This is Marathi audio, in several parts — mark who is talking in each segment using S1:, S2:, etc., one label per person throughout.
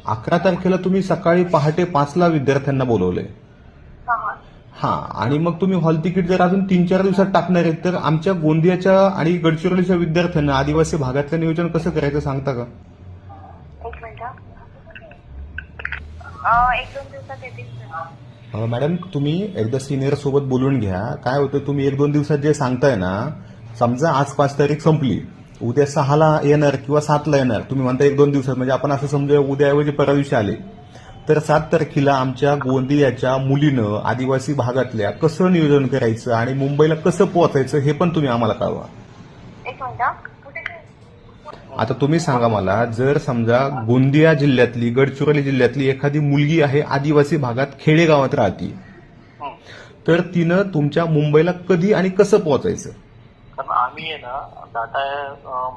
S1: 11 तारखेला तुम्ही सकाळी पहाटे 5ला विद्यार्थ्यांना बोलवलंय.
S2: हा हा.
S1: हा, आणि मग तुम्ही हॉल तिकीट जर अजून 3-4 दिवसात टाकणार आहेत तर आमच्या गोंदियाच्या आणि गडचिरोलीच्या विद्यार्थ्यांना आदिवासी भागातलं नियोजन कसं करायचं सांगता का?
S2: एक मिनिट हा. 1-2 दिवसात येतील सर.
S1: मॅडम, तुम्ही एकदा सिनियर सोबत बोलून घ्या. काय होतं, तुम्ही 1-2 दिवसात जे सांगताय ना, समजा आज 5 तारीख संपली, उद्या 6ला येणार किंवा 7ला येणार, तुम्ही म्हणता 1-2 दिवसात, म्हणजे आपण असं समजा उद्याऐवजी परवा दिवशी आले तर 7 तारखेला आमच्या गोंदियाच्या मुलीनं आदिवासी भागातल्या कसं नियोजन करायचं आणि मुंबईला कसं पोहोचायचं हे पण तुम्ही आम्हाला कळवा.
S2: एक मिनिट हा. कुठे
S1: आता तुम्ही सांगा मला, जर समजा गोंदिया जिल्ह्यातली, गडचिरोली जिल्ह्यातली एखादी मुलगी आहे, आदिवासी भागात खेडेगावात राहते, तर तिनं तुमच्या मुंबईला कधी आणि कसं पोहोचायचं?
S3: कारण आम्ही आहे ना डाटा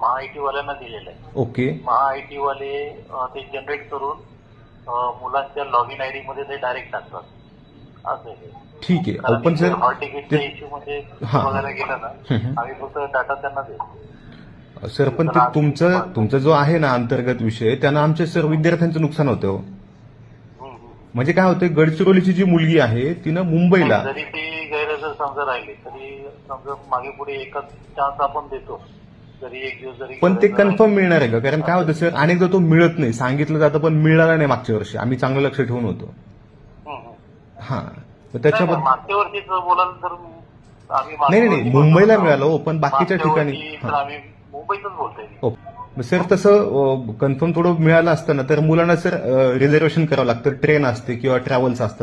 S3: महाआयटी वाल्यांना दिलेला आहे.
S1: ओके.
S3: महाआयटी वाले ते जनरेट करून मुलांच्या लॉग इन आयडी मध्ये ते डायरेक्ट टाकतात. असं आहे.
S1: ठीक आहे. पण सर
S3: हॉल तिकीटच्या इश्यू मध्ये
S1: हा.
S3: बघायला गेलं ना, आम्ही फक्त डाटा त्यांना देतो.
S1: सर, पण ते तुमचा जो आहे ना अंतर्गत विषय, त्यानं आमच्या सर विद्यार्थ्यांचं नुकसान होतं. म्हणजे काय होतं, गडचिरोलीची जी मुलगी आहे तिनं मुंबईला,
S3: जरी ती गैरहजर समजा राहिली तरी समजा मागे पुढे एकच चान्स आपण देतो. जरी एक दिवस जरी
S1: पण ते कन्फर्म मिळणार आहे का? कारण काय होतं सर, अनेकदा तो मिळत नाही, सांगितलं जातं पण मिळाला नाही. मागच्या वर्षी आम्ही चांगलं लक्ष ठेवून होतो. हा, तर त्याच्याबद्दल
S3: मागच्या वर्षीच बोलाल तर आम्ही
S1: नाही, मुंबईला मिळालं हो, पण बाकीच्या ठिकाणी
S3: तर आम्ही मुंबईतच बोलतोय.
S1: हो. सर, तसं कन्फर्म थोडं मिळालं असतं ना तर मुलांना सर रिझर्वेशन करावं लागतं, ट्रेन असते किंवा ट्रॅव्हल्स असतात,